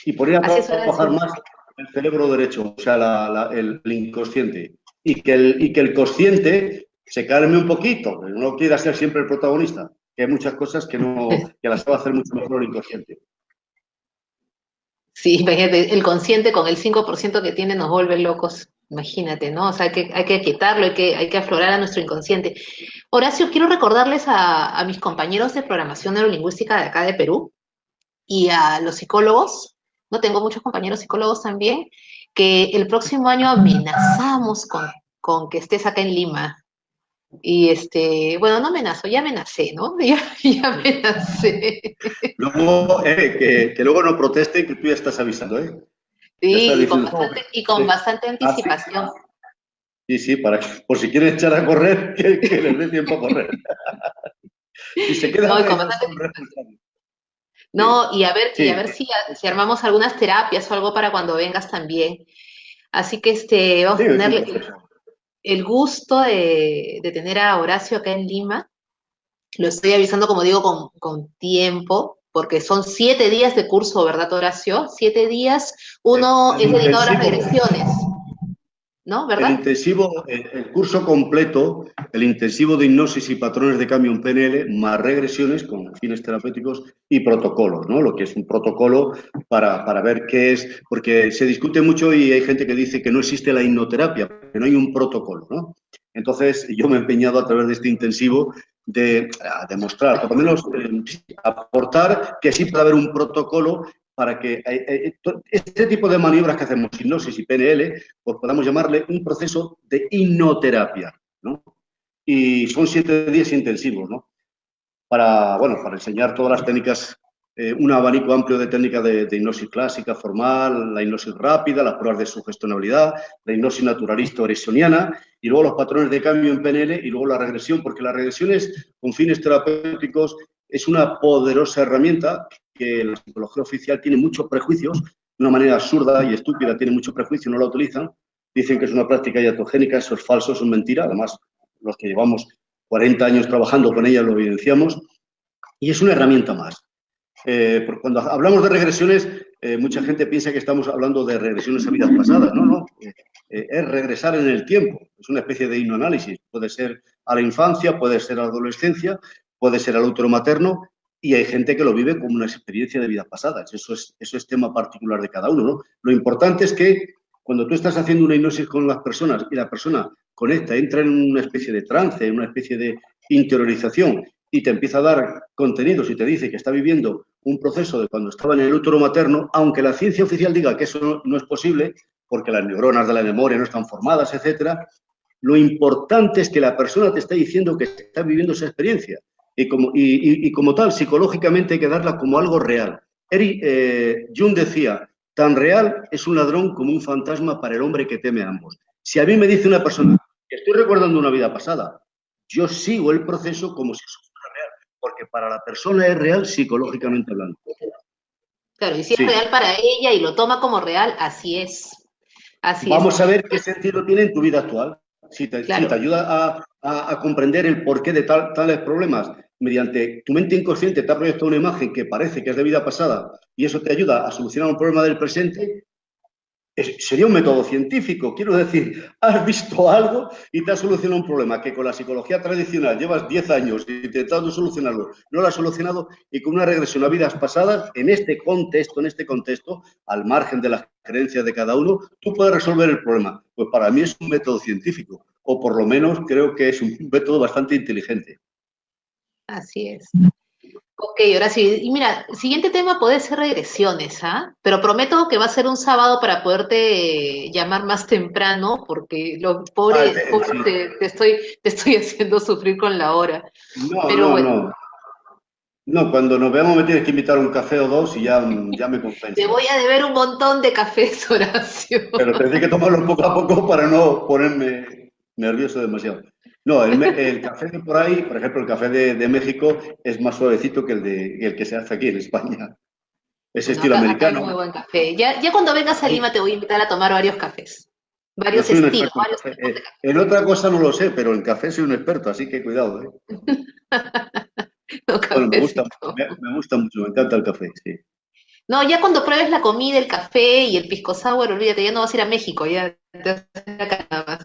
Y poner a trabajar más el cerebro derecho, o sea, el inconsciente. Y que el consciente se calme un poquito, que no quiera ser siempre el protagonista, que hay muchas cosas que las sabe hacer mucho mejor el inconsciente. Sí, imagínate, el consciente con el 5% que tiene nos vuelve locos, imagínate, ¿no? O sea, hay que quitarlo, hay que aflorar a nuestro inconsciente. Horacio, quiero recordarles a mis compañeros de programación neurolingüística de acá de Perú y a los psicólogos, no tengo muchos compañeros psicólogos también, que el próximo año amenazamos con que estés acá en Lima. Y bueno, no amenazo, ya amenacé, ¿no? Ya amenacé. Luego, que luego no protesten, que tú ya estás avisando, ¿eh? Sí, y con bastante anticipación. Sí, por si quieren echar a correr, que les dé tiempo a correr. Y se quedan No, y a ver si armamos algunas terapias o algo para cuando vengas también. Así que vamos a tener el gusto de tener a Horacio acá en Lima. Lo estoy avisando, como digo, con tiempo, porque son 7 días de curso, ¿verdad, Horacio? 7 días, uno es dedicado a las regresiones, ¿no? ¿Verdad? El curso completo, el intensivo de hipnosis y patrones de cambio en PNL, más regresiones con fines terapéuticos y protocolos, ¿no? Lo que es un protocolo para ver qué es, porque se discute mucho y hay gente que dice que no existe la hipnoterapia, que no hay un protocolo, ¿no? Entonces, yo me he empeñado a través de este intensivo de demostrar, por lo menos aportar que sí puede haber un protocolo para que este tipo de maniobras que hacemos, hipnosis y PNL, pues podamos llamarle un proceso de hipnoterapia, ¿no? Y son 7 días intensivos, ¿no? Para enseñar todas las técnicas, un abanico amplio de técnicas de hipnosis clásica, formal, la hipnosis rápida, las pruebas de sugestionabilidad, la hipnosis naturalista o ericksoniana, y luego los patrones de cambio en PNL y luego la regresión, porque las regresiones con fines terapéuticos es una poderosa herramienta que la psicología oficial tiene muchos prejuicios, de una manera absurda y estúpida, tiene muchos prejuicios, no la utilizan, dicen que es una práctica iatogénica, eso es falso, eso es mentira, además los que llevamos 40 años trabajando con ella lo evidenciamos, y es una herramienta más. Porque cuando hablamos de regresiones, mucha gente piensa que estamos hablando de regresiones a vidas pasadas. No. Es regresar en el tiempo. Es una especie de hipnoanálisis. Puede ser a la infancia, puede ser a la adolescencia, puede ser al útero materno. y hay gente que lo vive como una experiencia de vidas pasadas. Eso es tema particular de cada uno, ¿no? Lo importante es que cuando tú estás haciendo una hipnosis con las personas y la persona conecta, entra en una especie de trance, en una especie de interiorización y te empieza a dar contenidos y te dice que está viviendo un proceso de cuando estaba en el útero materno, aunque la ciencia oficial diga que eso no es posible, porque las neuronas de la memoria no están formadas, etcétera, lo importante es que la persona te está diciendo que está viviendo esa experiencia. Y como tal, psicológicamente hay que darla como algo real. Jung decía, tan real es un ladrón como un fantasma para el hombre que teme a ambos. Si a mí me dice una persona que estoy recordando una vida pasada, yo sigo el proceso como si eso fuera real, porque para la persona es real psicológicamente hablando. Claro, y si es real para ella y lo toma como real, así es. Vamos a ver qué sentido tiene en tu vida actual. Si te ayuda a comprender el porqué de tales problemas, mediante tu mente inconsciente te ha proyectado una imagen que parece que es de vida pasada y eso te ayuda a solucionar un problema del presente, sería un método científico. Quiero decir, has visto algo y te ha solucionado un problema que con la psicología tradicional llevas 10 años intentando solucionarlo, no lo has solucionado, y con una regresión a vidas pasadas, en este contexto, al margen de las creencias de cada uno, tú puedes resolver el problema. Pues para mí es un método científico, o por lo menos creo que es un método bastante inteligente. Así es. Ok, ahora sí. Y mira, el siguiente tema puede ser regresiones, ¿ah? Pero prometo que va a ser un sábado para poderte llamar más temprano, porque Sí. te estoy haciendo sufrir con la hora. No, Pero no, bueno, no. No, cuando nos veamos me tienes que invitar un café o dos y ya me te compensas. voy a deber un montón de cafés, Horacio. Pero tendré que tomarlo poco a poco para no ponerme nervioso demasiado. No, el café de por ahí, por ejemplo, el café de México es más suavecito que el que se hace aquí en España. Es Bueno, estilo acá hay americano. muy buen café. Ya cuando vengas a Ay, Lima te voy a invitar a tomar varios cafés, yo varios soy un estilos, experto en varios café. tipos de En otra cosa no lo sé, pero en café soy un experto, así que cuidado, ¿eh? no, Bueno, cafecito. me gusta mucho, me encanta el café, sí. No, ya cuando pruebes la comida, el café y el pisco sour, olvídate, ya no vas a ir a México, ya te vas a ir acá nada más.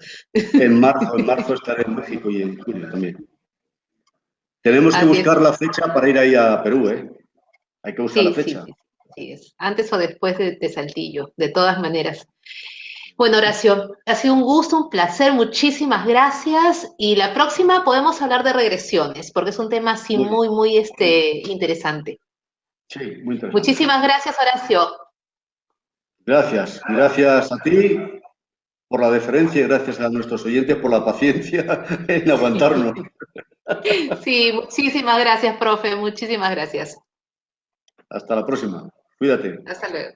En marzo estaré en México y en julio también. Tenemos que Así es. buscar la fecha para ir ahí a Perú, ¿eh? Hay que buscar la Sí, sí, fecha. sí, así es. Antes o después de Saltillo, de todas maneras. Bueno, Horacio, ha sido un gusto, un placer, muchísimas gracias. Y la próxima podemos hablar de regresiones, porque es un tema así Muy bien. muy interesante. Sí, muy interesante. Muchísimas gracias, Horacio. Gracias a ti por la deferencia y gracias a nuestros oyentes por la paciencia en aguantarnos. Sí, muchísimas gracias, profe, muchísimas gracias. Hasta la próxima. Cuídate. Hasta luego.